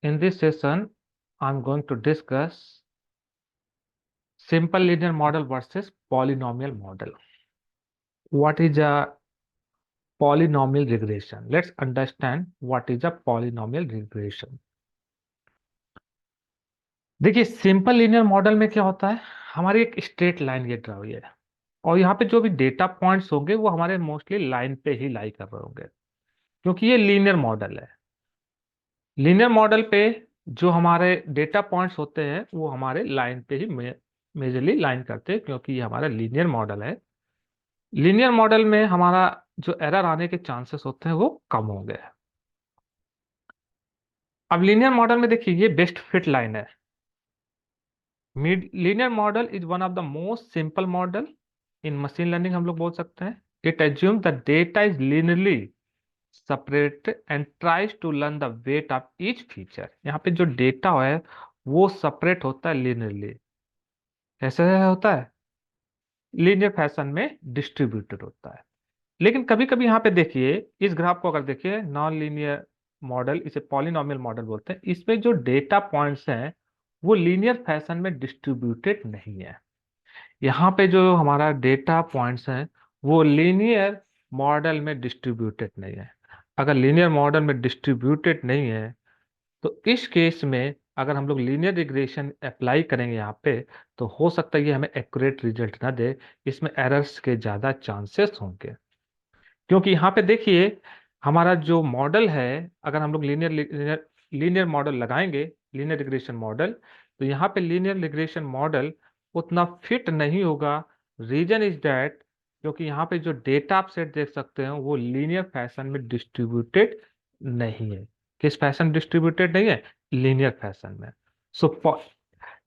In this session, I'm going to discuss simple linear model versus polynomial model. What is a polynomial regression? Let's understand what is a polynomial regression. देखिए simple linear model में क्या होता है, हमारी एक straight line ये draw हुई है और यहाँ पे जो भी डेटा पॉइंट्स होंगे वो हमारे मोस्टली लाइन पे ही लाई कर रहे होंगे, क्योंकि ये लीनियर मॉडल है। लीनियर मॉडल पे जो हमारे डेटा पॉइंट्स होते हैं वो हमारे लाइन पे ही मेजरली लाइन करते हैं, क्योंकि ये हमारा लीनियर मॉडल है। लीनियर मॉडल में हमारा जो एरर आने के चांसेस होते हैं वो कम होंगे। अब लीनियर मॉडल में देखिए ये बेस्ट फिट लाइन है। Linear model is one of the most simple model in machine learning, हम लोग बोल सकते हैं। It assume the data is linearly separated and tries to learn the weight of each feature. यहाँ पे जो data है वो सेपरेट होता है लीनियरली। ऐसे होता है, लीनियर फैशन में डिस्ट्रीब्यूटेड होता है। लेकिन कभी कभी यहाँ पे देखिए, इस ग्राफ को अगर देखिए, नॉन लीनियर मॉडल, इसे पॉलिनोमियल मॉडल बोलते हैं, इसमें जो डेटा पॉइंट्स हैं वो लीनियर फैशन में डिस्ट्रीब्यूटेड नहीं है। यहाँ पे जो हमारा डेटा पॉइंट्स हैं वो लीनियर मॉडल में डिस्ट्रीब्यूटेड नहीं है। अगर लीनियर मॉडल में डिस्ट्रीब्यूटेड नहीं है तो इस केस में अगर हम लोग लीनियर रिग्रेशन अप्लाई करेंगे यहाँ पे, तो हो सकता है ये हमें एक्यूरेट रिजल्ट ना दे, इसमें एरर्स के ज़्यादा चांसेस होंगे। क्योंकि यहाँ पे देखिए हमारा जो मॉडल है, अगर हम लोग लीनियर मॉडल लगाएंगे, लीनियर रिग्रेशन मॉडल, तो यहाँ पे लीनियर रिग्रेशन मॉडल उतना फिट नहीं होगा। रीजन इज दैट, क्योंकि यहाँ पे जो डेटा आप सेट देख सकते हैं वो लीनियर फैशन में डिस्ट्रीब्यूटेड नहीं है। किस फैशन डिस्ट्रीब्यूटेड नहीं है? लीनियर फैशन में। सो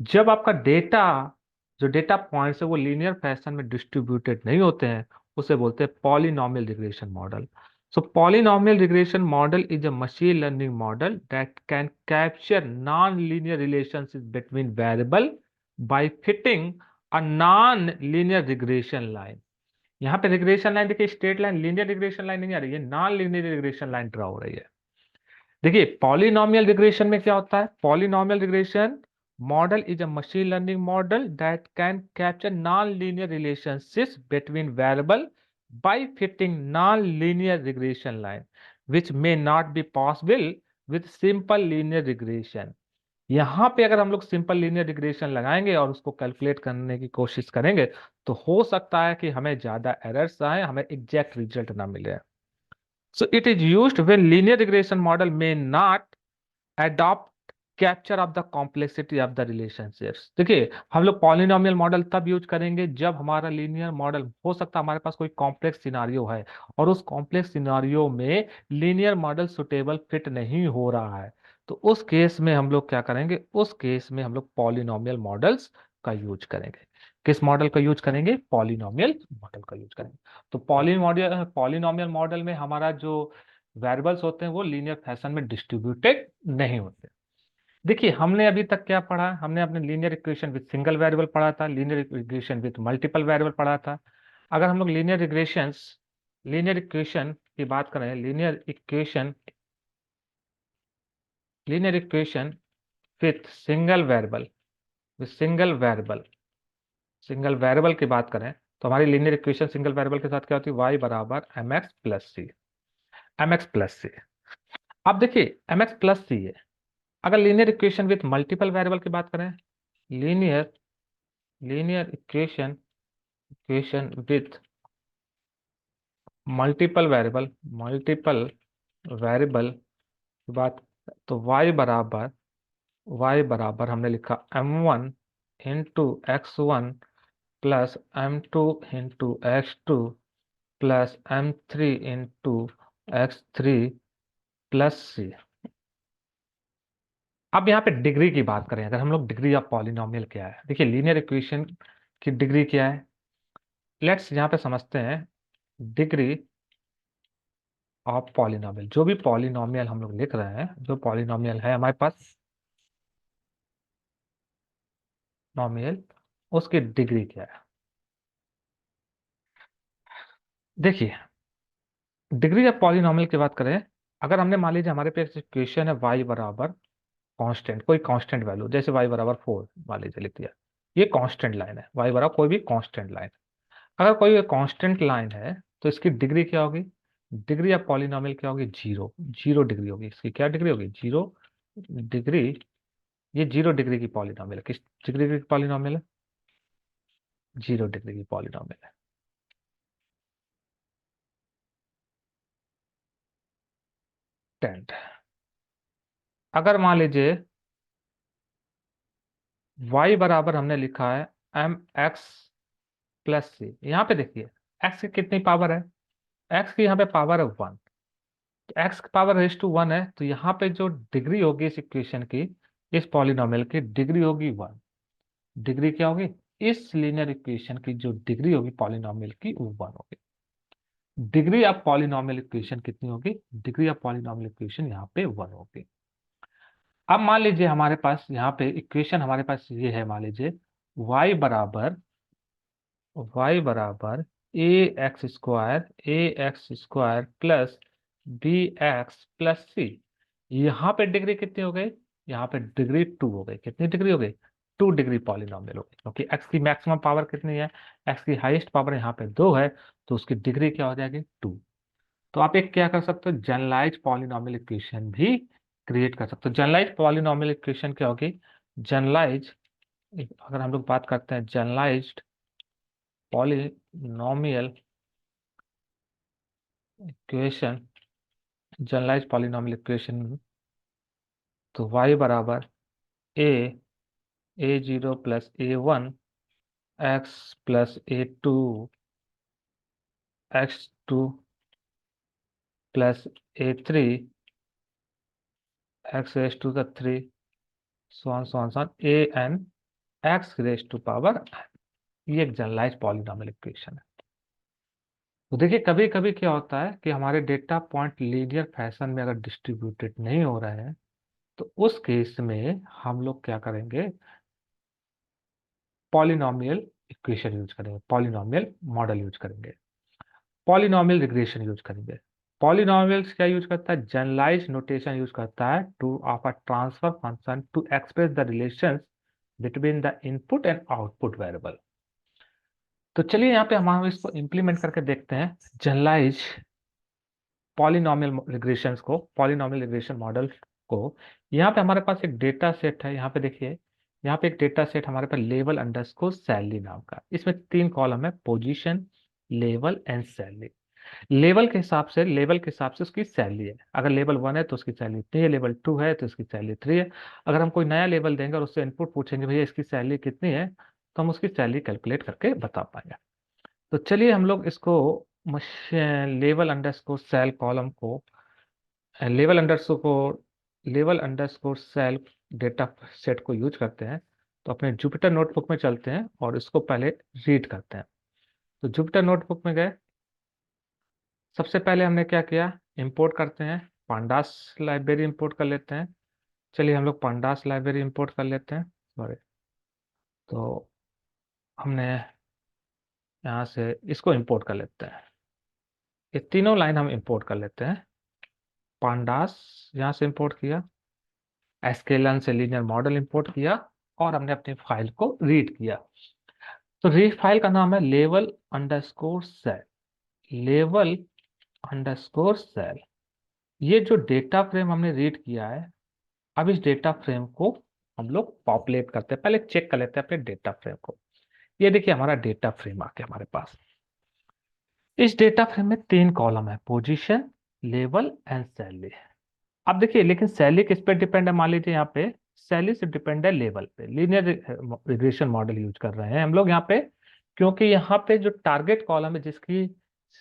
जब आपका डेटा, जो डेटा पॉइंट्स है वो लीनियर फैशन में डिस्ट्रीब्यूटेड नहीं होते हैं, उसे बोलते हैं polynomial regression model. So polynomial regression model is a machine learning model that can capture non linear relationship between variable bye fitting a non linear regression line. यहाँ पे रिग्रेशन लाइन देखिए, straight line, linear regression line नहीं आ रही है, non linear regression line draw हो रही है। देखिए पॉलिनोमियल रिग्रेशन में क्या होता है, polynomial regression model is a machine learning model that can capture non linear relationships between variable bye fitting non linear regression line which may not be possible with simple linear regression. यहाँ पे अगर हम लोग simple linear regression लगाएंगे और उसको calculate करने की कोशिश करेंगे तो हो सकता है कि हमें ज्यादा एरर्स आए, हमें एग्जैक्ट रिजल्ट ना मिले। So it is used when linear regression model may not adopt capture of the complexity of the relationships. देखिए हम लोग पॉलिनोमियल मॉडल तब यूज करेंगे जब हमारा लीनियर मॉडल, हो सकता है हमारे पास कोई कॉम्प्लेक्स सिनारियो है और उस कॉम्प्लेक्स सिनारियो में लीनियर मॉडल सुटेबल फिट नहीं हो रहा है, तो उस केस में हम लोग क्या करेंगे, उस केस में हम लोग पॉलिनोमियल मॉडल्स का यूज करेंगे। किस मॉडल का यूज करेंगे? पॉलिनोमियल मॉडल का यूज करेंगे। तो पॉलिनोमियल मॉडल में हमारा जो वेरिएबल्स होते हैं वो लीनियर फैशन में डिस्ट्रीब्यूटेड नहीं होते। देखिए हमने अभी तक क्या पढ़ा, हमने अपने linear equation with single variable पढ़ा था, linear equation with multiple variable पढ़ा था। अगर हम लोग लीनियर इक्वेशन की बात करें, linear equation with single variable की बात करें, तो हमारी लीनियर इक्वेशन सिंगल वेरिएबल के साथ क्या होती है? y बराबर एम एक्स प्लस सी। अब देखिए एम एक्स प्लस सी है। अगर linear equation with multiple variable की बात करें, linear linear equation with multiple variable की बात, तो y बराबर हमने लिखा m1 into x1 plus m2 into x2 plus m3 into x3 plus c। अब यहाँ पे डिग्री की बात करें, अगर हम लोग डिग्री ऑफ पॉलिनोमियल क्या है, देखिए लीनियर इक्वेशन की डिग्री क्या है, लेट्स यहाँ पे समझते हैं डिग्री ऑफ पॉलिनोमियल। जो भी पॉलिनोमियल हम लोग लिख रहे हैं, जो पॉलिनोमियल है हमारे पास नोमियल, उसकी डिग्री क्या है? देखिए डिग्री ऑफ पॉलिनोमियल की बात करें, अगर हमने मान लीजिए हमारे पास इक्वेशन है y बराबर कांस्टेंट, कोई कांस्टेंट वैल्यू, जैसे y बराबर 4 मान लीजिए लिख दिया, ये कांस्टेंट लाइन है, y बराबर कोई भी कांस्टेंट लाइन। अगर कोई कांस्टेंट लाइन है तो इसकी डिग्री क्या होगी, डिग्री ऑफ पॉलिनोमियल क्या होगी, जीरो, जीरो डिग्री होगी इसकी, क्या डिग्री होगी, जीरो डिग्री। ये जीरो डिग्री की पॉलिनोमियल है, किस डिग्री की पॉलिनोमियल है, जीरो डिग्री की पॉलिनोमियल है। टेंथ, अगर मान लीजिए y बराबर हमने लिखा है एम एक्स प्लस सी, यहाँ पे देखिए x की कितनी पावर है, x की यहाँ पे पावर है 1, एक्स की पावर रेज टू 1 है, तो यहाँ पे जो डिग्री होगी इस इक्वेशन की, इस पॉलिनोमियल की डिग्री होगी 1। डिग्री क्या होगी, इस लीनियर इक्वेशन की जो डिग्री होगी पॉलिनोमियल की वो 1 होगी। डिग्री ऑफ पॉलिनोमियल इक्वेशन कितनी होगी, डिग्री ऑफ पॉलिनोमियल इक्वेशन यहाँ पे 1 होगी। अब मान लीजिए हमारे पास यहाँ पे इक्वेशन हमारे पास ये है, मान लीजिए y बराबर a x square plus b x plus c. यहाँ पे डिग्री कितनी हो गई, यहाँ पे डिग्री 2 हो गई, कितनी डिग्री हो गई, 2 डिग्री पॉलिनोमियल हो गई, क्योंकि x की मैक्सिमम पावर कितनी है, x की हाईएस्ट पावर यहाँ पे 2 है, तो उसकी डिग्री क्या हो जाएगी, 2। तो आप एक क्या कर सकते हो, जनरलाइज पॉलिनोमियल इक्वेशन भी क्रिएट कर सकते हो। जनरलाइज पॉलिनोमियल इक्वेशन क्या होगी, जनरलाइज, अगर हम लोग बात करते हैं generalized polynomial equation, generalize polynomial equation, तो y बराबर a zero plus a1 x plus x2 plus a3 x raise to the 3 सॉन a n x raise to power, ये एक जनरलाइज पॉलिनोमियल इक्वेशन है। तो देखिए कभी कभी क्या होता है कि हमारे डेटा पॉइंट लीनियर फैशन में अगर डिस्ट्रीब्यूटेड नहीं हो रहे हैं, तो उस केस में हम लोग क्या करेंगे, पॉलिनोमियल इक्वेशन यूज करेंगे, पॉलिनोमियल मॉडल यूज करेंगे, पॉलिनोमियल रिग्रेशन यूज करेंगे। पॉलिनोमियल्स क्या यूज करता है, जनरलाइज नोटेशन यूज करता है to of a transfer function to express the relations between the input and output variable. तो चलिए यहाँ पे हम इसको इंप्लीमेंट करके देखते हैं, जनरलाइज पॉलिनोमियल रिग्रेशंस को, पॉलिनोमियल रिग्रेशन मॉडल को। यहाँ पे हमारे पास एक डेटा सेट है, यहाँ पे देखिए, यहाँ पे एक डेटा सेट हमारे पास लेवल अंडरस्कोर सैलरी नाम का, इसमें 3 कॉलम है, position, level and salary. Level के हिसाब से उसकी सैलरी है, अगर लेवल 1 है तो उसकी सैलरी इतनी है, लेवल 2 है तो उसकी सैलरी 3 है। अगर हम कोई नया लेवल देंगे और उससे इनपुट पूछेंगे भैया इसकी सैलरी कितनी है, तो हम उसकी सैलरी कैलकुलेट करके बता पाएंगे। तो चलिए हम लोग इसको लेवल अंडरस्कोर सेल कॉलम को, level underscore level underscore sale data set को यूज करते हैं। तो अपने जुपिटर नोटबुक में चलते हैं और इसको पहले रीड करते हैं। तो जुपिटर नोटबुक में गए, सबसे पहले हमने क्या किया, इंपोर्ट करते हैं, पांडास लाइब्रेरी इंपोर्ट कर लेते हैं। चलिए हम लोग पांडास लाइब्रेरी इंपोर्ट कर लेते हैं, सॉरी। तो हमने यहाँ से इसको इंपोर्ट कर लेते हैं, ये तीनों लाइन हम इंपोर्ट कर लेते हैं। पांडास यहाँ से इंपोर्ट किया, एसकेलन से लीनियर मॉडल इंपोर्ट किया, और हमने अपनी फाइल को रीड किया। तो रीड फाइल का नाम है level underscore sale, level underscore sale. ये जो डेटा फ्रेम हमने रीड किया है, अब इस डेटा फ्रेम को हम लोग पॉपुलेट करते हैं, पहले चेक कर लेते हैं अपने डेटा फ्रेम को। ये देखिए हमारा डेटा फ्रेम आ गया हमारे पास। इस डेटा फ्रेम में 3 कॉलम है, पोजीशन, लेवल एंड सैलरी। अब देखिए लेकिन सैलरी किस पे डिपेंड है, मान लीजिए यहाँ पे सैलरी से डिपेंड है लेवल पे, लीनियर रिग्रेशन मॉडल यूज कर रहे हैं हम लोग यहाँ पे, क्योंकि यहाँ पे जो टारगेट कॉलम है जिसकी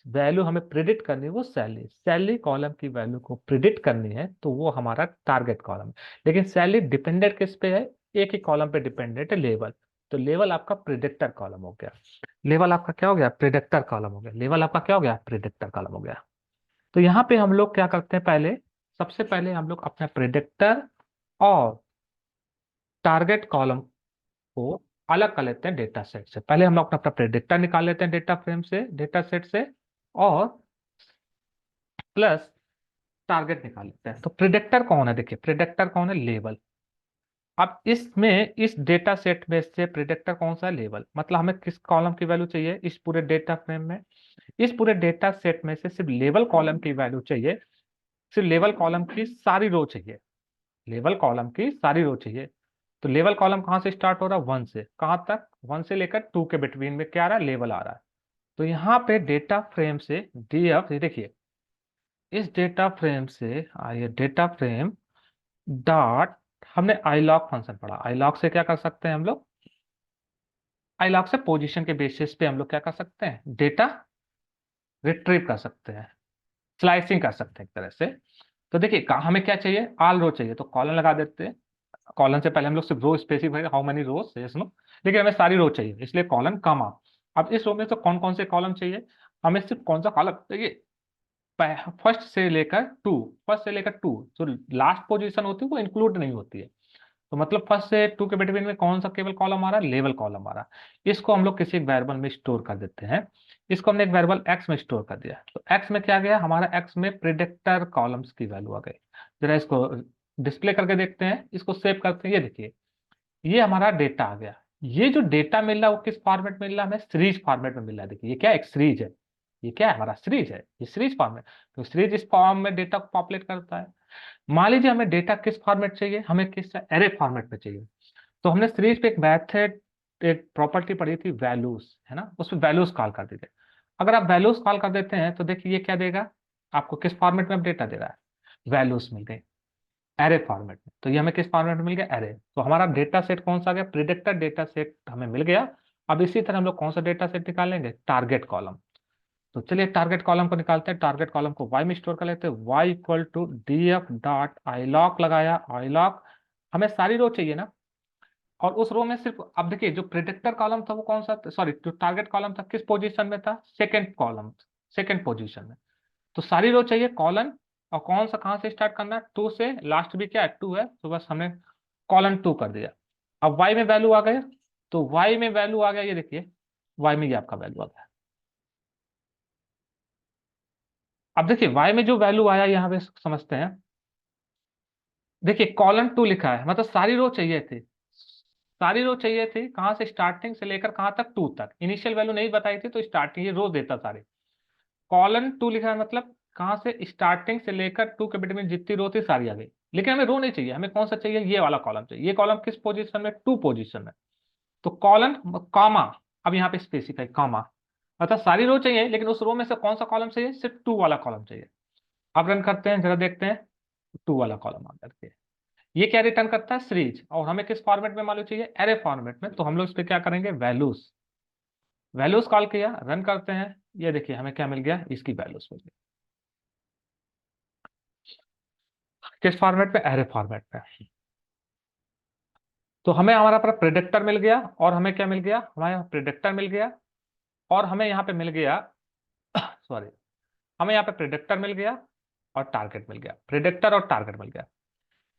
वैल्यू हमें प्रिडिक्ट करनी है वो सैलरी, सैलरी कॉलम की वैल्यू को प्रिडिक्ट करनी है, तो वो हमारा टारगेट कॉलम है। लेकिन सैलरी डिपेंडेंट किस पे है, एक ही कॉलम पे डिपेंडेंट है, लेवल। तो लेवल आपका प्रिडिक्टर कॉलम हो गया, लेवल आपका क्या हो गया, प्रिडिक्टर कॉलम हो गया, लेवल आपका क्या हो गया, प्रिडिक्टर कॉलम हो गया। तो यहाँ पे हम लोग क्या करते हैं, पहले सबसे पहले हम लोग अपना प्रिडिक्टर और टारगेट कॉलम को अलग कर लेते हैं डेटा सेट से। पहले हम लोग अपना अपना प्रिडिक्टर निकाल लेते हैं डेटा फ्रेम से, डेटा सेट से, और प्लस टारगेट निकाल लेते हैं। तो प्रिडिक्टर कौन है, देखिए प्रिडिक्टर कौन है, लेवल। अब इसमें इस डेटा सेट में से प्रिडिक्टर कौन सा है, लेवल, मतलब हमें किस कॉलम की वैल्यू चाहिए इस पूरे डेटा फ्रेम में, इस पूरे डेटा सेट में से सिर्फ लेवल कॉलम की वैल्यू चाहिए, सिर्फ लेवल कॉलम की सारी रो चाहिए, लेवल कॉलम की सारी रो चाहिए। तो लेवल कॉलम कहां से स्टार्ट हो रहा है, 1 से, कहां तक, 1 से लेकर 2 के बिटवीन में क्या आ रहा है, लेवल आ रहा है। तो यहाँ पे डेटा फ्रेम से डीएफ, देखिए इस डेटा फ्रेम से आइए डेटा फ्रेम डॉट, हमने आईलॉग फंक्शन पढ़ा, आईलॉग से क्या कर सकते हैं हम लोग, आईलॉग से पोजीशन के बेसिस पे हम लोग क्या कर सकते हैं, डेटा रिट्रीव कर सकते हैं, स्लाइसिंग कर सकते हैं एक तरह से। तो देखिए हमें क्या चाहिए, ऑल रो चाहिए, तो कॉलन लगा देते हैं। कॉलन से पहले हम लोग सिर्फ row specify, how many rows, yes no, लेकिन हमें सारी रो चाहिए इसलिए कॉलन कॉमा। अब इस रो में से कौन कौन से कॉलम चाहिए, हमें सिर्फ कौन सा कॉलम चाहिए, फर्स्ट से लेकर टू, फर्स्ट से लेकर टू जो लास्ट पोजीशन होती है वो इंक्लूड नहीं होती है। तो मतलब फर्स्ट से टू के बिटवीन में कौन सा केवल कॉलम आ रहा है, लेवल कॉलम आ रहा है। इसको हम लोग किसी एक वेरिएबल में स्टोर कर देते हैं, इसको हमने एक वेरिएबल एक्स में स्टोर कर दिया, तो एक्स में क्या गया हमारा, एक्स में प्रिडिक्टर कॉलम्स की वैल्यू आ गई। जरा इसको डिस्प्ले करके देखते हैं, इसको सेव करते हैं, ये देखिए ये हमारा डेटा आ गया। ये जो डेटा मिल रहा है वो किस फॉर्मेट में मिल रहा है, हमें सीरीज फॉर्मेट में मिल रहा है। देखिए ये क्या, एक सीरीज है, ये क्या है हमारा सीरीज है, ये सीरीज फॉर्मेट। तो सीरीज इस फॉर्म में डेटा को पॉपुलेट करता है। मान लीजिए हमें डेटा किस फॉर्मेट चाहिए, हमें किस एरे फॉर्मेट में चाहिए। तो हमने सीरीज पे एक मेथड, एक प्रॉपर्टी पढ़ी थी वैल्यूज, है ना, उसमें वैल्यूज कॉल कर दीजिए। अगर आप वैल्यूज कॉल कर देते हैं तो देखिए ये क्या देगा, आपको किस फॉर्मेट में डेटा दे रहा है, वैल्यूज मिल गई एरे फॉर्मेट में। तो ये हमें किस फॉर्मेट में मिल गया, एरे। तो हमारा डेटा सेट कौन सा आ गया, प्रिडिक्टर डेटा सेट हमें मिल गया। अब इसी तरह हम लोग कौन सा डेटा सेट निकालेंगे, टारगेट कॉलम। तो चलिए टारगेट कॉलम को निकालते हैं, टारगेट कॉलम को वाई में स्टोर कर लेते हैं, Y equal to D F dot iloc लगाया, आई लॉक, हमें सारी रो चाहिए ना, और उस रो में सिर्फ, अब देखिए जो प्रिडिक्टर कॉलम था वो कौन सा, सॉरी जो टारगेट कॉलम था किस पोजीशन में था, सेकंड कॉलम, सेकंड पोजीशन में। तो सारी रो चाहिए कॉलन, और कौन सा कहां से स्टार्ट करना है, टू से, लास्ट भी क्या है, टू है, तो बस हमने कॉलन टू कर दिया। अब वाई में वैल्यू आ गया, तो वाई में वैल्यू आ गया, ये देखिए वाई में ये आपका वैल्यू आ गया। अब देखिए वाई में जो वैल्यू आया यहाँ पे समझते हैं, देखिए कॉलन टू लिखा है, मतलब सारी रो चाहिए थी, सारी रो चाहिए थी, कहां से, स्टार्टिंग से लेकर कहां तक, टू तक, इनिशियल वैल्यू नहीं बताई थी तो स्टार्टिंग ये रो देता सारे। कॉलन टू लिखा है मतलब कहां से, स्टार्टिंग से लेकर टू के बीच में जितनी रो थी सारी आ गई। लेकिन हमें रो नहीं चाहिए, हमें कौन सा चाहिए, ये वाला कॉलम चाहिए। ये कॉलम किस पोजीशन में, टू पोजीशन में। तो कॉलन कॉमा, अब यहाँ पे स्पेसिफाई कॉमा, मतलब सारी रो चाहिए लेकिन उस रो में से कौन सा कॉलम चाहिए, सिर्फ टू वाला कॉलम चाहिए। अब रन करते हैं, जरा देखते हैं, टू वाला कॉलम आ करके ये क्या रिटर्न करता है, सीरीज, और हमें किस फॉर्मेट में मालूम चाहिए, एरे फॉर्मेट में। तो हम लोग इस पे क्या करेंगे, वैल्यूज, वैल्यूज कॉल किया, रन करते हैं, ये देखिए हमें क्या मिल गया, इसकी वैल्यूज मिल गई, किस फॉर्मेट में, एरे फॉर्मेट में। तो हमें हमारा पर प्रिडिक्टर मिल गया, और हमें क्या मिल गया, हमारे यहाँ प्रिडिक्टर मिल गया, और हमें यहाँ पे मिल गया सॉरी, हमें यहाँ पे प्रिडिक्टर मिल गया और टारगेट मिल गया, प्रिडिक्टर और टारगेट मिल गया।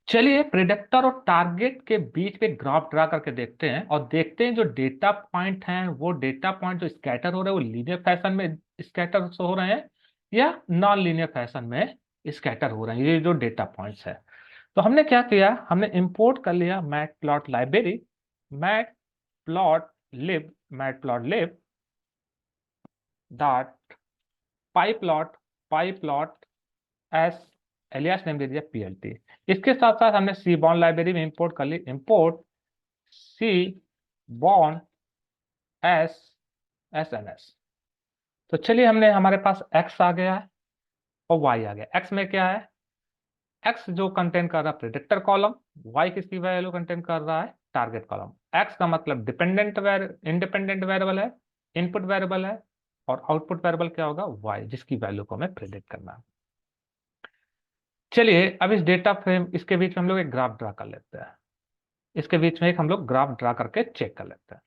चलिए प्रिडिक्टर और टारगेट के बीच में ग्राफ ड्रा करके देखते हैं, और देखते हैं जो डेटा पॉइंट हैं वो डेटा पॉइंट जो स्कैटर हो रहे हैं वो लीनियर फैशन में स्कैटर हो रहे हैं या नॉन लीनियर फैशन में स्कैटर हो रहे हैं, ये जो डेटा पॉइंट्स है। तो हमने क्या किया, हमने इंपोर्ट कर लिया mat plot library, matplotlib, matplotlib dot pyplot, pyplot as, alias name दे दिया पीएलटी। इसके साथ साथ हमने सी बॉर्न लाइब्रेरी में इंपोर्ट कर ली, import seaborn as S N S. तो चलिए हमने, हमारे पास एक्स आ गया है और वाई आ गया। एक्स में क्या है, एक्स जो कंटेन कर रहा है प्रिडिक्टर कॉलम, वाई किसकी वैल्यू कंटेन कर रहा है, टारगेट कॉलम। एक्स का मतलब डिपेंडेंट इंडिपेंडेंट वेरिएबल है, इनपुट वेरिएबल है, और आउटपुट वेरिएबल क्या होगा, वाई, जिसकी वैल्यू को हमें प्रिडिक्ट करना है। चलिए अब इस डेटा फ्रेम, इसके बीच में हम लोग एक ग्राफ ड्रा कर लेते हैं, इसके बीच में एक हम लोग ग्राफ ड्रा करके चेक कर लेते हैं।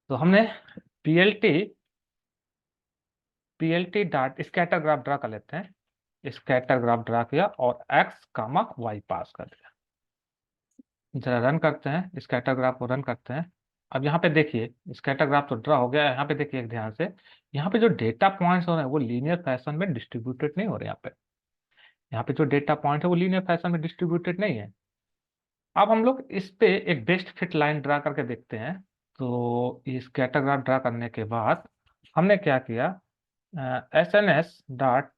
तो हमने PLT, PLT dot scatter graph draw कर लेते हैं, स्कैटर ग्राफ ड्रा किया और एक्स कामा वाई पास कर दिया। जरा रन करते हैं, स्कैटर ग्राफ को रन करते हैं। अब यहाँ पे देखिए स्कैटर ग्राफ तो ड्रा हो गया है, यहाँ पे देखिए एक ध्यान से, यहाँ पे जो डेटा पॉइंट्स हो रहे हैं वो लीनियर फैशन में डिस्ट्रीब्यूटेड नहीं हो रहे। यहाँ पे जो डेटा पॉइंट है वो लीनियर फैशन में डिस्ट्रीब्यूटेड नहीं है। अब हम लोग इस पे एक बेस्ट फिट लाइन ड्रा करके देखते हैं। तो ये स्कैटर ग्राफ ड्रा करने के बाद हमने क्या किया, S N S dot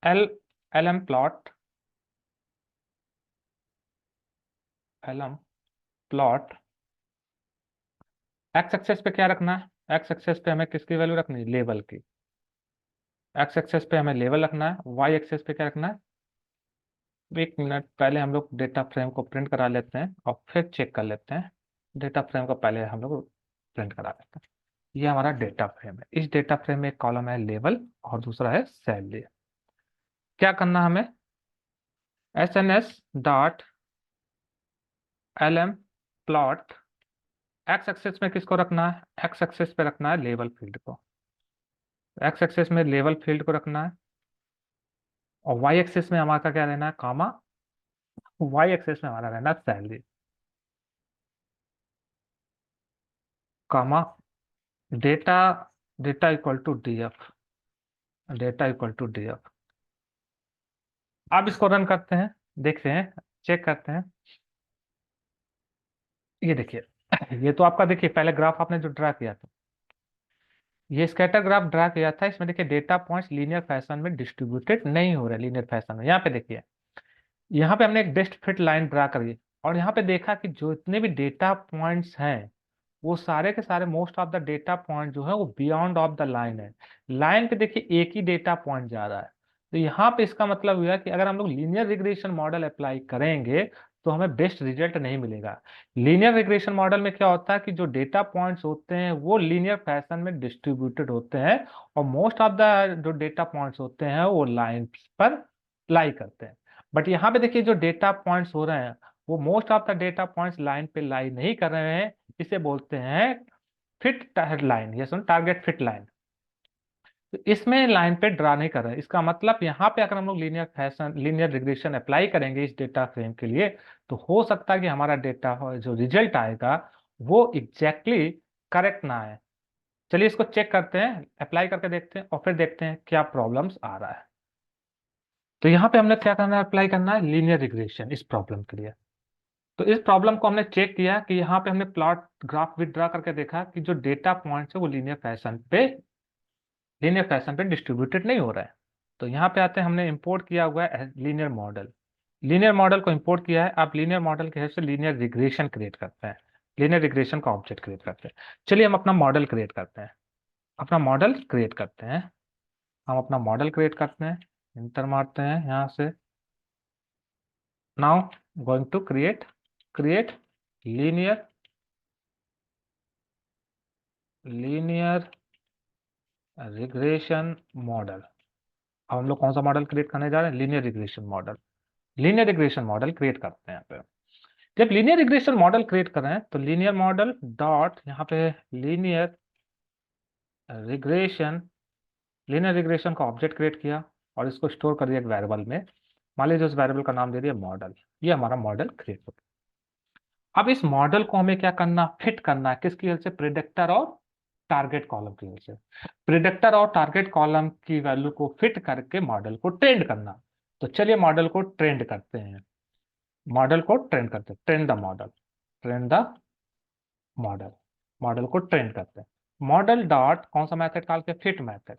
L L M plot X axis पे क्या रखना है, एक्स एक्सेस पे हमें किसकी वैल्यू रखनी है, लेवल की। एक्स एक्सेस पे हमें लेवल रखना है, वाई एक्सेस पे क्या रखना है। एक मिनट, पहले हम लोग डेटा फ्रेम को प्रिंट करा लेते हैं और फिर चेक कर लेते हैं। डेटा फ्रेम को पहले हम लोग प्रिंट करा लेते हैं। ये हमारा डेटा फ्रेम है। इस डेटा फ्रेम में एक कॉलम है लेवल और दूसरा है सैलरी। क्या करना हमें, S N S dot L M plot, X axis में किसको रखना है, एक्स एक्सेस पे रखना है लेवल फील्ड को। एक्स एक्सेस में लेवल फील्ड को रखना है और वाई एक्सेस में हमारा क्या रहना है, कामा। वाई एक्सेस में हमारा रहना है salary, comma data, data equal to D F, data equal to D F. अब इसको रन करते हैं, देखते हैं, चेक करते हैं। ये देखिए, ये तो आपका देखिए पहले ग्राफ आपने जो ड्रा किया था, ये स्कैटर ग्राफ ड्रा किया था। इसमें देखिए डेटा पॉइंट्स लीनियर फैशन में डिस्ट्रीब्यूटेड नहीं हो रहे, लीनियर फैशन में। यहाँ पे देखिए, यहाँ पे हमने एक बेस्ट फिट लाइन ड्रा करी और यहाँ पे देखा कि जो इतने भी डेटा पॉइंट्स हैं वो सारे के सारे, most of the data point जो है वो बियॉन्ड ऑफ द लाइन है। लाइन पे देखिए एक ही डेटा पॉइंट जा रहा है। तो यहाँ पे इसका मतलब हुआ कि अगर हम लोग लीनियर रिग्रेशन मॉडल अप्लाई करेंगे तो हमें बेस्ट रिजल्ट नहीं मिलेगा। लीनियर रिग्रेशन मॉडल में क्या होता है कि जो डेटा पॉइंट्स होते हैं वो लीनियर फैशन में डिस्ट्रीब्यूटेड होते हैं और मोस्ट ऑफ द जो डेटा पॉइंट्स होते हैं वो लाइन पर लाई करते हैं। बट यहाँ पे देखिए जो डेटा पॉइंट्स हो रहे हैं वो most of the data points line पे लाई नहीं कर रहे हैं। इसे बोलते हैं फिट लाइन, ये सुन, टारगेट फिट लाइन। तो इसमें लाइन पे ड्रा नहीं कर रहे हैं। इसका मतलब यहाँ पे अगर हम लोग linear fashion, linear regression apply करेंगे इस डेटा फ्रेम के लिए तो हो सकता है कि हमारा डेटा जो रिजल्ट आएगा वो एग्जैक्टली करेक्ट ना आए। चलिए इसको चेक करते हैं, अप्लाई करके देखते हैं और फिर देखते हैं क्या प्रॉब्लम्स आ रहा है। तो यहाँ पे हमने क्या करना है, अप्लाई करना है लीनियर रिग्रेशन इस प्रॉब्लम के लिए। तो इस प्रॉब्लम को हमने चेक किया कि यहाँ पे हमने प्लॉट ग्राफ विड्रा करके देखा कि जो डेटा पॉइंट्स है वो लीनियर फैशन पे डिस्ट्रीब्यूटेड नहीं हो रहा है। तो यहाँ पे आते हैं, हमने इंपोर्ट किया हुआ है लीनियर मॉडल। लीनियर मॉडल को इंपोर्ट किया है। आप लीनियर मॉडल के हेल्प से लीनियर रिग्रेशन क्रिएट करते हैं, लीनियर रिग्रेशन का ऑब्जेक्ट क्रिएट करते हैं। चलिए हम अपना मॉडल क्रिएट करते हैं, अपना मॉडल क्रिएट करते हैं। हम अपना मॉडल क्रिएट करते हैं, इंटर मारते हैं यहाँ से। Now going to create linear linear regression model. अब हम लोग कौन सा मॉडल क्रिएट करने जा रहे हैं, linear regression model. Linear regression model create करते हैं यहाँ पे। जब लीनियर रिग्रेशन मॉडल क्रिएट कर रहे हैं तो लीनियर मॉडल डॉट यहाँ पे लीनियर रिग्रेशन, लीनियर रिग्रेशन का ऑब्जेक्ट क्रिएट किया और इसको स्टोर कर दिया एक वेरिएबल में। मान लीजिए उस वेरिएबल का नाम दे दिया मॉडल। ये हमारा मॉडल क्रिएट हो गया। अब इस मॉडल को हमें क्या करना, फिट करना है किसकी हेल्प से, प्रिडिक्टर और टारगेट कॉलम की हेल्प से। प्रिडिक्टर और टारगेट कॉलम की वैल्यू को फिट करके मॉडल को ट्रेंड करना। तो चलिए मॉडल को ट्रेंड करते हैं, मॉडल को ट्रेंड करते हैं, trend the model, trend the model, model को ट्रेंड करते हैं। मॉडल डॉट कौन सा मेथड कॉल किया, फिट मेथड।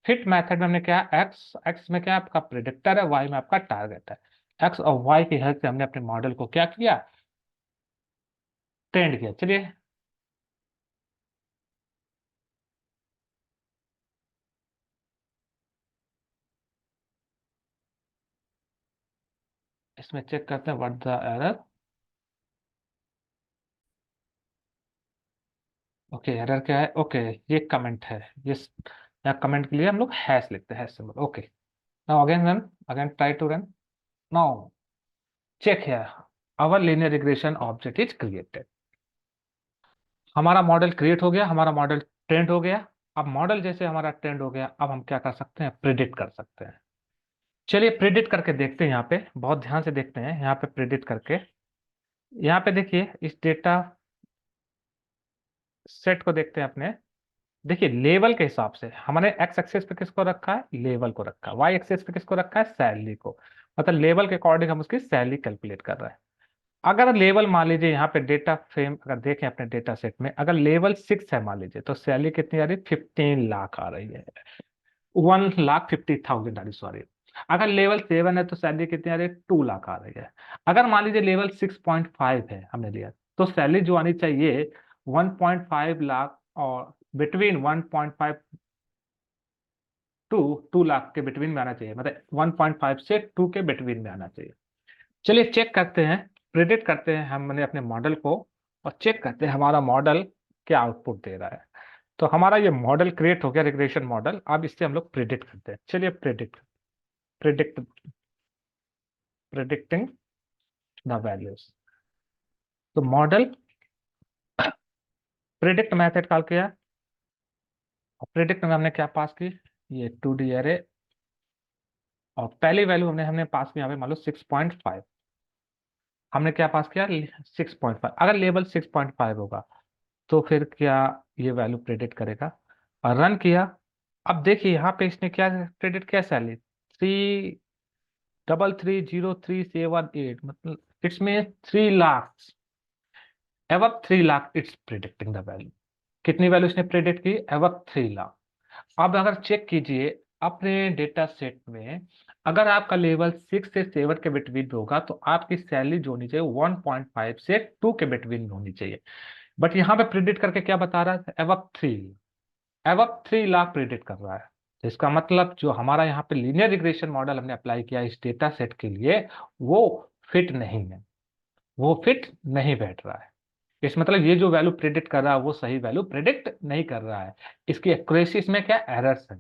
फिट मेथड में हमने क्या, एक्स एक्स में क्या आपका प्रिडिक्टर है, वाई में आपका टारगेट है। एक्स और वाई की हेल्प से हमने अपने मॉडल को क्या किया, ट्रेंड किया। चलिए इसमें चेक करते हैं what the error. Okay, error क्या है, ओके ये कमेंट है, ये यहाँ कमेंट के लिए हम लोग हैश लिखते हैं, hash symbol. Okay, now again run, again try to run. Now check here, our linear regression object is created. हमारा मॉडल क्रिएट हो गया, हमारा मॉडल ट्रेंड हो गया। अब मॉडल जैसे हमारा ट्रेंड हो गया, अब हम क्या कर सकते हैं, प्रिडिक्ट कर सकते हैं। चलिए प्रिडिक्ट करके देखते हैं, यहाँ पे बहुत ध्यान से देखते हैं, यहाँ पे प्रिडिक्ट करके। यहाँ पे देखिए इस डेटा सेट को देखते हैं अपने। देखिए लेवल के हिसाब से हमने एक्स एक्सेस पे किसको रखा है, लेवल को रखा है। वाई एक्सेस पे किसको रखा है, सैलरी को। मतलब लेवल के अकॉर्डिंग हम उसकी सैलरी कैलकुलेट कर रहे हैं। अगर लेवल मान लीजिए यहाँ पे डेटा फ्रेम अगर देखें अपने डेटा सेट में, अगर लेवल 6 है मान लीजिए, तो सैलरी कितनी आ रही है? 15 लाख आ रही है, 1,50,000 आ रही, सॉरी। अगर लेवल 7 है तो सैलरी कितनी आ रही है? 2 लाख आ रही है। अगर मान लीजिए लेवल 6.5 है हमने लिया, तो सैलरी जो आनी चाहिए 1.5 लाख, और बिटवीन 1.5 टू 2 लाख के बिटवीन में आना चाहिए, मतलब 1.5 से 2 के बिटवीन में आना चाहिए। चलिए चेक करते हैं, प्रिडिक्ट करते हैं हमने अपने मॉडल को, और चेक करते हैं हमारा मॉडल क्या आउटपुट दे रहा है। तो हमारा ये मॉडल क्रिएट हो गया, रिग्रेशन मॉडल। अब इससे हम लोग प्रिडिक्ट करते हैं। चलिए प्रिडिक्ट प्रिडिक्टिंग द वैल्यूज। तो मॉडल प्रिडिक्ट मेथड कॉल किया, और प्रिडिक्ट में हमने क्या पास की? ये 2D एरे, और पहली वैल्यू हमने हमने पास की यहाँ पे मान लो 6.5। हमने क्या पास किया? 6.5। अगर लेवल 6.5 होगा तो फिर क्या ये वैल्यू प्रेडिक्ट करेगा? और रन किया। अब देखिए यहाँ पे इसने क्या प्रेडिक्ट किया? सैलरी 3330378, मतलब इट्स में 3 lakh, एवब 3 lakh it's predicting the value. कितनी वैल्यू इसने प्रेडिक्ट की? एवब 3 लाख। अब अगर चेक कीजिए अपने डेटा सेट में, अगर आपका लेवल 6 से 7 के बिटवीन में होगा तो आपकी सैलरी जो होनी चाहिए 1.5 से 2 के बिटवीन में होनी चाहिए। बट यहाँ पे प्रिडिक्ट करके क्या बता रहा है? एवब 3 लाख प्रिडिक्ट कर रहा है। तो इसका मतलब जो हमारा यहाँ पे लीनियर रिग्रेशन मॉडल हमने अप्लाई किया इस डेटा सेट के लिए, वो फिट नहीं है, वो फिट नहीं बैठ रहा है। इस मतलब ये जो वैल्यू प्रिडिक्ट कर रहा है वो सही वैल्यू प्रिडिक्ट नहीं कर रहा है। इसकी एक्यूरेसी इसमें क्या एरर्स है।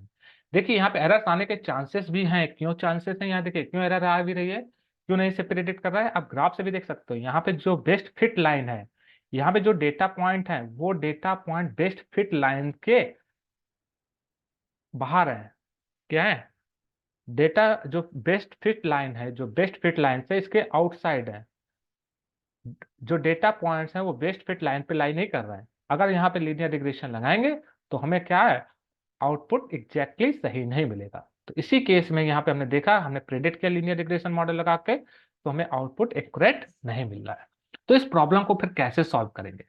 देखिए यहाँ पे एरर्स आने के चांसेस भी हैं। क्यों चांसेस हैं? यहाँ देखिए क्यों एरर आ भी रही है, क्यों नहीं से प्रिडिक्ट कर रहा है। आप ग्राफ से भी देख सकते हो, यहाँ पे जो बेस्ट फिट लाइन है, यहाँ पे जो डेटा पॉइंट है वो data point best fit line के बाहर है। क्या है? डेटा जो बेस्ट फिट लाइन है, जो बेस्ट फिट लाइन से इसके आउटसाइड है। जो डेटा पॉइंट्स हैं वो बेस्ट फिट लाइन पे लाई नहीं कर रहे हैं। अगर यहाँ पे लीनियर रिग्रेशन लगाएंगे तो हमें क्या है? आउटपुट एग्जैक्टली सही नहीं मिलेगा। तो इसी केस में यहाँ पे हमने देखा, हमने प्रेडिक्ट किया लीनियर रिग्रेशन मॉडल लगा के, तो हमें आउटपुट एक्यूरेट नहीं मिल रहा है। तो इस प्रॉब्लम को फिर कैसे सॉल्व करेंगे?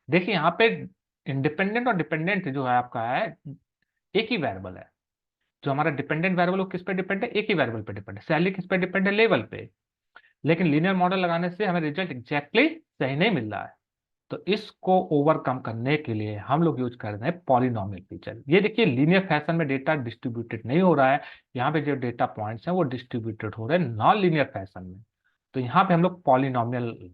देखिए यहाँ पे इंडिपेंडेंट और डिपेंडेंट जो है आपका है, एक ही वेरिएबल है। जो हमारा डिपेंडेंट वेरिएबल वो किस पे डिपेंड है? एक ही वेरिएबल पे डिपेंड है। सैलरी किस पे डिपेंड है? लेवल पे। लेकिन लीनियर मॉडल लगाने से हमें रिजल्ट एग्जैक्टली सही नहीं मिल रहा है। तो इसको ओवरकम करने के लिए हम लोग यूज कर रहे हैं पॉलिनोमियल फीचर। ये देखिए लीनियर फैशन में डेटा डिस्ट्रीब्यूटेड नहीं हो रहा है, यहाँ पे जो डेटा पॉइंट्स हैं वो डिस्ट्रीब्यूटेड हो रहे हैं नॉन लीनियर फैशन में। तो यहाँ पे हम लोग पॉलिनोमियल,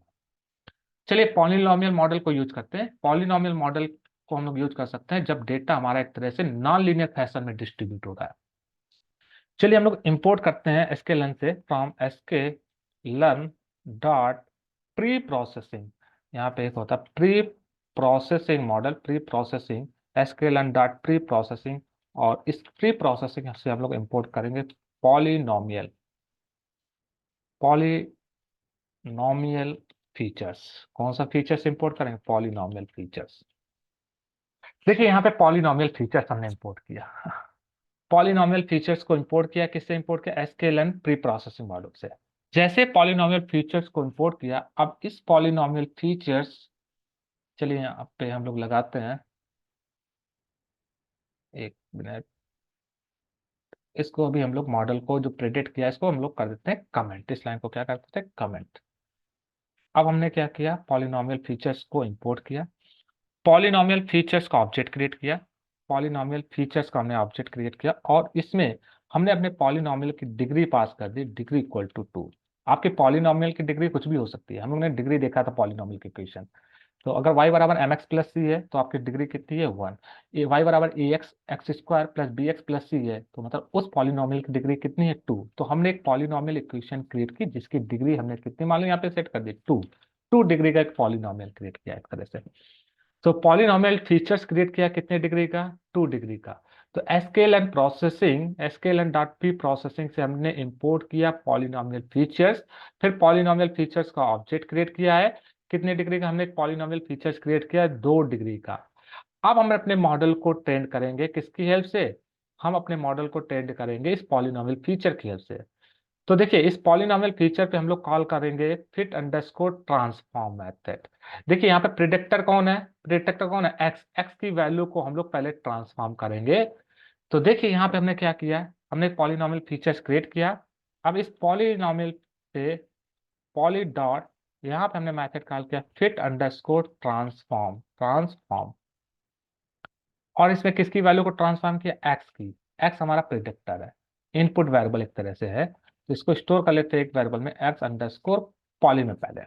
चलिए पॉलिनोमियल मॉडल को यूज करते हैं। पॉलिनोमियल मॉडल को हम लोग यूज कर सकते हैं जब डेटा हमारा एक तरह से नॉन लीनियर फैशन में डिस्ट्रीब्यूट हो रहा है। चलिए हम लोग इंपोर्ट करते हैं sklearn से, from sklearn dot pre processing. यहाँ पे एक होता है pre processing model, pre processing sklearn dot pre processing, और इस प्री प्रोसेसिंग से हम लोग इंपोर्ट करेंगे पॉलिनोमियल पॉलिनोमियल फीचर्स। कौन सा फीचर्स इंपोर्ट करेंगे? Polynomial features. देखिए यहाँ पे पॉलिनोमियल फीचर्स हमने इंपोर्ट किया। पॉलिनोमियल फीचर्स को इंपोर्ट किया, किससे इंपोर्ट किया? sklearn प्री प्रोसेसिंग मॉडल से। जैसे पॉलिनोमियल फीचर्स को इंपोर्ट किया, अब इस पॉलिनोमियल फीचर्स, चलिए यहाँ पे हम लोग लगाते हैं, एक मिनट, इसको अभी हम लोग मॉडल को जो प्रेडिक्ट किया इसको हम लोग कर देते हैं कमेंट। इस लाइन को क्या कर देते हैं? कमेंट। अब हमने क्या किया? पॉलिनोमियल फीचर्स को इंपोर्ट किया, पॉलिनोमियल फीचर्स का ऑब्जेक्ट क्रिएट किया, पॉलिनोमियल फीचर्स का हमने ऑब्जेक्ट क्रिएट किया, और इसमें हमने अपने पॉलिनोमियल की डिग्री पास कर दी, डिग्री इक्वल टू 2। आपके पॉलिनोमियल की डिग्री कुछ भी हो सकती है, हम लोगों ने डिग्री देखा था पॉलिनोमियल की इक्वेशन। तो अगर y बराबर एम एक्स प्लस सी है तो आपकी डिग्री कितनी है? 1। y बराबर a x x square plus b x plus c है तो मतलब उस पॉलिनोमियल की डिग्री कितनी है? 2। तो हमने एक पॉलिनोमियल इक्वेशन क्रिएट की जिसकी डिग्री हमने कितनी मान लो यहाँ पे सेट कर दी? 2। 2 डिग्री का एक पॉलिनोमियल क्रिएट किया एक तरह से। तो पॉलिनोमियल फीचर्स क्रिएट किया कितने डिग्री का? 2 डिग्री का। तो sklearn processing, sklearn dot pre processing से हमने इंपोर्ट किया पॉलिनोमियल फीचर्स। फिर पॉलिनोमियल फीचर्स का ऑब्जेक्ट क्रिएट किया है, कितने डिग्री का? हमने पॉलिनोमियल फीचर्स क्रिएट किया है 2 डिग्री का। अब हम अपने मॉडल को ट्रेन करेंगे किसकी हेल्प से? हम अपने मॉडल को ट्रेन करेंगे इस पॉलिनोमियल फीचर की हेल्प से। तो देखिए इस पॉलिनॉमियल फीचर पे हम लोग कॉल करेंगे फिट अंडरस्कोर ट्रांसफॉर्म मेथड। देखिए यहाँ पे प्रिडिक्टर कौन है, प्रिडिक्टर कौन है, एक्स, एक्स की वैल्यू को हम लोग पहले ट्रांसफॉर्म करेंगे। तो देखिए यहाँ पे हमने क्या किया, हमने पॉलिनॉमियल फीचर्स क्रिएट किया। अब इस पॉलिनॉमियल पे पॉली डॉट, यहाँ पे हमने मेथड कॉल किया फिट अंडरस्कोर ट्रांसफॉर्म, ट्रांसफॉर्म। और इसमें किसकी वैल्यू को ट्रांसफॉर्म किया, एक्स की। एक्स हमारा प्रिडिक्टर है, इनपुट वेरिएबल एक तरह से है। तो इसको स्टोर कर लेते हैं एक वेरिएबल में, एक्स अंडरस्कोर पॉली में। पहले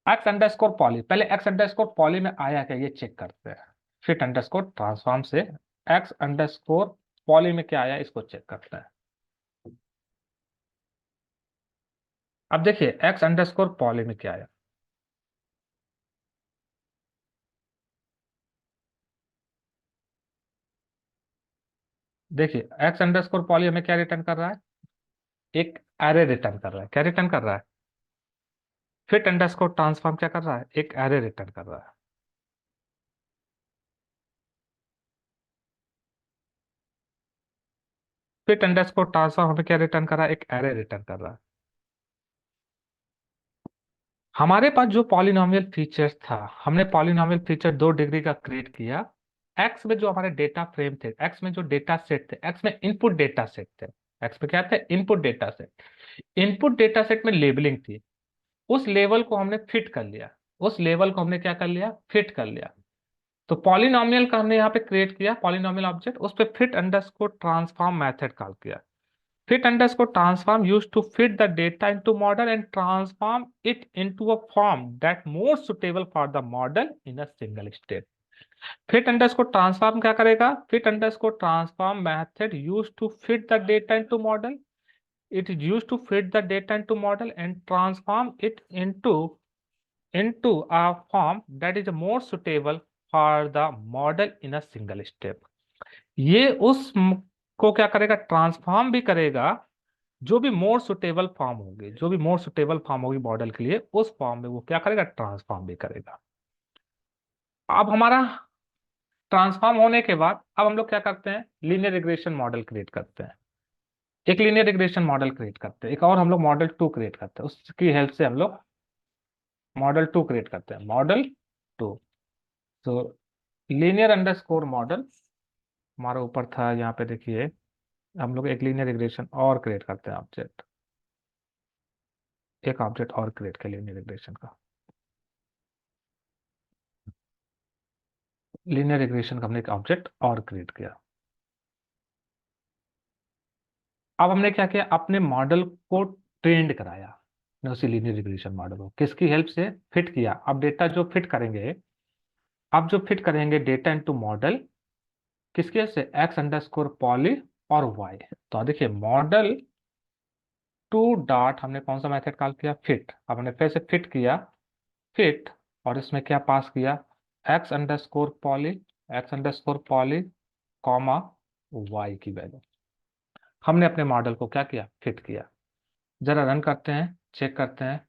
एक्स अंडरस्कोर पॉली, पहले एक्स अंडरस्कोर पॉली में आया क्या ये चेक करते हैं। फिट अंडरस्कोर ट्रांसफॉर्म से एक्स अंडरस्कोर पॉली में क्या आया इसको चेक करते हैं। अब देखिए एक्स अंडरस्कोर पॉली में क्या आया। देखिए एक्स अंडरस्कोर पॉली हमें क्या रिटर्न कर रहा है, एक एरे रिटर्न कर रहा है। क्या रिटर्न कर रहा है, फिट अंडरस्कोर ट्रांसफॉर्म क्या कर रहा है, एक एरे रिटर्न कर रहा है। फिट अंडरस्कोर ट्रांसफॉर्म हमें क्या रिटर्न कर रहा है, एक एरे रिटर्न कर रहा है। हमारे पास जो पॉलिनॉमियल फीचर्स था, हमने पॉलिनॉमियल फीचर 2 डिग्री का क्रिएट किया। एक्स में जो हमारे डेटा फ्रेम थे, एक्स में जो डेटा सेट थे, एक्स में इनपुट डेटा सेट थे। एक्स में क्या थे, input data set. Input data set में लेबलिंग थी, उस लेवल को हमने फिट कर लिया। उस लेवल को हमने क्या कर लिया, फिट कर लिया। तो पॉलिनॉमियल का हमने यहाँ पे क्रिएट किया पॉलिनॉमियल ऑब्जेक्ट, उस पे fit underscore transform method call किया। Fit underscore transform used to fit the data into model and transform it into a form that more suitable for the model in a single step. Fit underscore transform क्या करेगा, fit underscore transform method used to fit the data into model. It is used to fit the data into model and transform it into a form that is more suitable for the model in a single step. ये उस को क्या करेगा, transform भी करेगा। जो भी more suitable form होगी, जो भी मोर सुटेबल फॉर्म होगी मॉडल के लिए, उस फॉर्म में वो क्या करेगा, ट्रांसफॉर्म भी करेगा। अब हमारा ट्रांसफॉर्म होने के बाद अब हम लोग क्या करते हैं, लीनियर रिग्रेशन मॉडल क्रिएट करते हैं। एक लीनियर रिग्रेशन मॉडल क्रिएट करते हैं, एक और हम लोग मॉडल 2 क्रिएट करते हैं। उसकी हेल्प से हम लोग मॉडल 2 क्रिएट करते हैं, मॉडल 2। तो लीनियर अंडरस्कोर मॉडल हमारा ऊपर था, यहाँ पे देखिए हम लोग एक लीनियर रिग्रेशन और क्रिएट करते हैं ऑब्जेक्ट, एक ऑब्जेक्ट और क्रिएट किया लीनियर रिग्रेशन का। लीनियर रिग्रेशन का हमने एक ऑब्जेक्ट और क्रिएट किया। अब हमने क्या किया, अपने मॉडल को ट्रेंड कराया, ने उसी लीनियर रिग्रेशन मॉडल को किसकी हेल्प से, फिट किया। अब डेटा जो फिट करेंगे, अब जो फिट करेंगे डेटा इनटू मॉडल, किसके हेल्प से, एक्स अंडरस्कोर पॉली और वाई। तो देखिए मॉडल 2 डॉट हमने कौन सा मेथड कॉल किया, फिट। अब हमने फिर से फिट किया, फिट, और इसमें क्या पास किया, X underscore poly, X underscore poly comma Y की वैल्यू। हमने अपने मॉडल को क्या किया, फिट किया। जरा रन करते हैं, चेक करते हैं।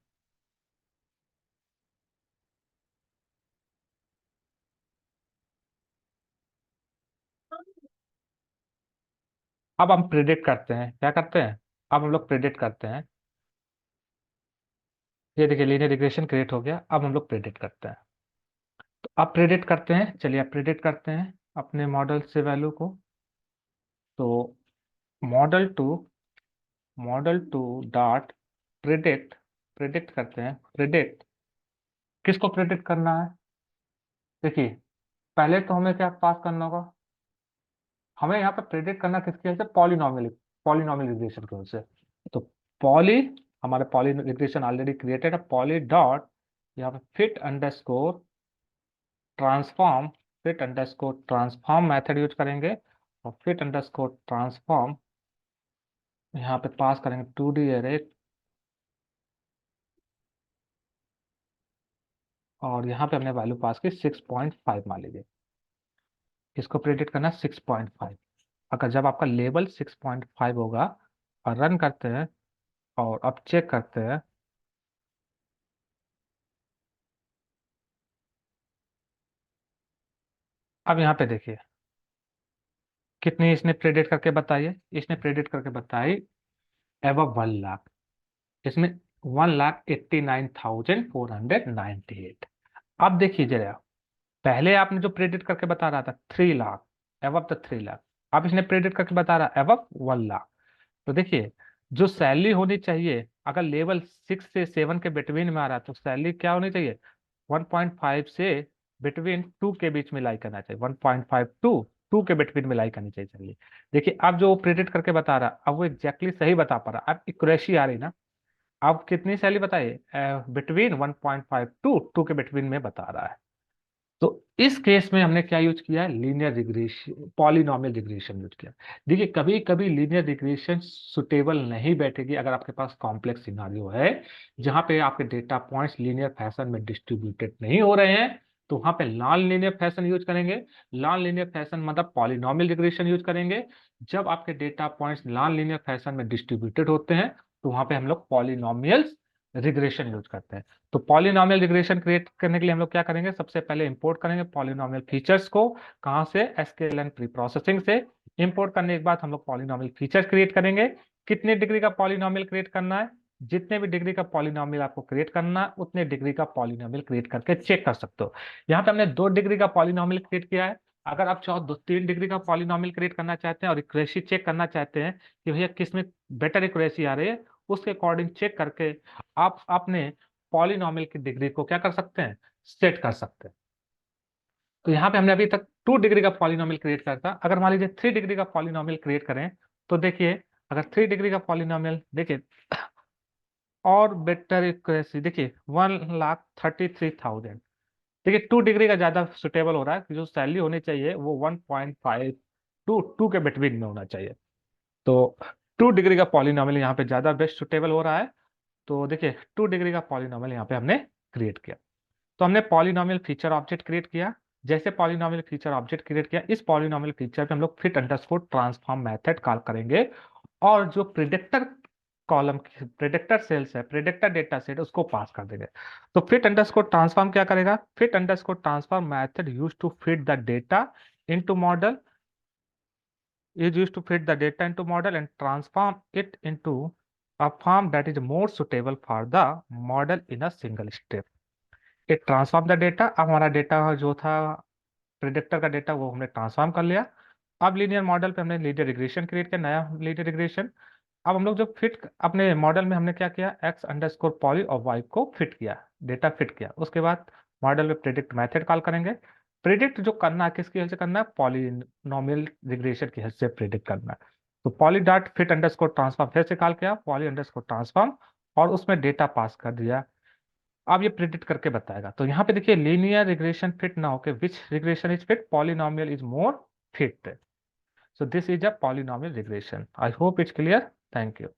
अब हम प्रिडिक्ट करते हैं, क्या करते हैं, अब हम लोग प्रिडिक्ट करते हैं। ये देखिए लीनियर रिग्रेशन क्रिएट हो गया, अब हम लोग प्रिडिक्ट करते हैं। तो अब प्रिडिक्ट करते हैं, चलिए अब प्रिडिक्ट करते हैं अपने मॉडल से वैल्यू को। तो model two, model two dot predict, predict करते हैं। प्रिडिक्ट, किसको प्रिडिक्ट करना है, देखिए पहले तो हमें क्या पास करना होगा, हमें यहाँ पे प्रिडिक्ट करना किसकी वजह से, पॉलिनॉमियल, पॉलिनॉमियल रिग्रेशन की वजह से। तो पॉली, हमारे पॉली रिग्रेशन ऑलरेडी क्रिएटेड है, पॉली डॉट यहाँ पे fit underscore transform, fit underscore transform method use करेंगे। और फिट अंडरस्कोर ट्रांसफॉर्म यहाँ पे पास करेंगे 2D एरे, और यहाँ पे हमने वैल्यू पास की 6.5 मान लीजिए। इसको प्रिडिक्ट करना 6.5। अगर जब आपका लेवल 6.5 होगा और रन करते हैं और अब चेक करते हैं, अब यहाँ पे देखिए कितनी इसने प्रेडिक्ट करके बताई है, इसने प्रेडिक्ट करके बताई एबव 1 लाख, इसमें 1,89,498। अब देखिए जरा, पहले आपने जो प्रेडिक्ट करके बता रहा था 3 लाख, एबव द 3 लाख, अब इसने प्रेडिक्ट करके बता रहा एबव 1 लाख। तो देखिए, जो सैलरी होनी चाहिए, अगर लेवल 6 से 7 के बिटवीन में आ रहा है तो सैलरी क्या होनी चाहिए, 1.5 से बिटवीन 2 के बीच में लाई करना चाहिए, 1.5 टू 2 के बिटवीन में लाई करनी चाहिए सैलरी। देखिए अब जो प्रेडिक्ट करके बता रहा, अब वो एग्जैक्टली सही बता पा रहा, अब इक्वेशी आ रही ना। अब कितनी सैलरी बताइए, बिटवीन 1.5 टू 2 के बिटवीन में बता रहा है। तो इस केस में हमने क्या यूज किया है, linear regression, polynomial regression use किया। देखिए कभी कभी लीनियर रिग्रेशन सुटेबल नहीं बैठेगी अगर आपके पास कॉम्प्लेक्स सिनारियो है जहां पे आपके डेटा पॉइंट्स लीनियर फैशन में डिस्ट्रीब्यूटेड नहीं हो रहे हैं, तो वहां पे नॉन लीनियर फैशन यूज करेंगे। नॉन लीनियर फैशन मतलब पॉलिनॉमियल रिग्रेशन यूज करेंगे। जब आपके data points non linear fashion में डिस्ट्रीब्यूटेड होते हैं तो वहां पे हम लोग पॉलिनॉमियल रिग्रेशन यूज करते हैं। तो पॉलिनॉमियल रिग्रेशन क्रिएट करने के लिए हम लोग क्या करेंगे, सबसे पहले इंपोर्ट करेंगे पॉलिनॉमियल फीचर्स को। कहां से, एसक्यूएल प्री प्रोसेसिंग से। इंपोर्ट करने के बाद हम लोग पॉलिनॉमियल फीचर्स क्रिएट करेंगे। कितने डिग्री का पॉलिनॉमियल क्रिएट करना है, जितने भी डिग्री का पॉलिनॉमियल आपको क्रिएट करना है उतने डिग्री का पॉलिनॉमियल क्रिएट करके चेक कर सकते हो। यहाँ पे हमने 2 डिग्री का पॉलिनॉमियल क्रिएट किया है। अगर आप चाहो 3 डिग्री का पॉलिनॉमियल क्रिएट करना चाहते हैं और इक्वेशी चेक करना चाहते हैं कि भैया किसमें बेटर इक्वेशी आ रही है, उसके अकॉर्डिंग चेक करके आप अपने पॉलिनॉमियल की डिग्री को क्या कर सकते हैं, सेट कर सकते हैं। तो यहाँ पे हमने अभी तक 2 डिग्री का पॉलिनॉमियल क्रिएट करता, अगर मान लीजिए 3 डिग्री का पॉलिनॉमियल क्रिएट करें तो देखिए, अगर 3 डिग्री का पॉलिनॉमियल देखिए और बेटर इक्वेसी देखिए 1,33,000। देखिए 2 डिग्री का ज्यादा सुटेबल हो रहा है कि जो सैलरी होनी चाहिए वो 1.5 टू 2 के बिटवीन में होना चाहिए। तो 2 डिग्री का पॉलिनॉमियल यहाँ पे ज्यादा बेस्ट सुटेबल हो रहा है। तो देखिए 2 डिग्री का पॉलिनॉमियल यहाँ पे हमने क्रिएट किया। तो हमने पॉलिनॉमियल फीचर ऑब्जेक्ट क्रिएट किया। जैसे पॉलिनॉमियल फीचर ऑब्जेक्ट क्रिएट किया, इस पॉलिनॉमियल फीचर पे हम लोग fit underscore transform method call करेंगे और जो प्रिडिक्टर कॉलम की प्रिडिक्टर सेल्स है, प्रिडिक्टर डेटा सेट, उसको पास कर देंगे। तो फिट अंडरस्कोर ट्रांसफॉर्म क्या करेगा, fit underscore transform method use to fit the data into model is used to fit the data into model and transform it into a form that is more suitable for the model in a single step. It transform the data। अब हमारा data जो था predictor का data वो हमने transform कर लिया। अब लीनियर मॉडल पे हमने लीनियर रिग्रेशन क्रिएट किया, नया लीनियर रिग्रेशन। अब हम लोग जब फिट अपने मॉडल में हमने क्या किया, एक्स अंडरस्कोर पॉली और वाई को फिट किया, डेटा फिट किया। उसके बाद मॉडल में प्रिडिक्ट मेथड कॉल करेंगे। प्रिडिक्ट जो करना है किसकी हेल्प से करना है, पॉलिनॉमियल रिग्रेशन की हेल्प से प्रिडिक्ट करना है। तो poly dot fit underscore transform फिर से कॉल किया, पॉली अंडरस्कोर ट्रांसफॉर्म, और उसमें डेटा पास कर दिया। अब ये प्रिडिक्ट करके बताएगा। तो यहाँ पे देखिए लीनियर रिग्रेशन फिट ना होके which regression is fit, polynomial is more fit. So this is a polynomial regression. I hope it's clear. Thank you.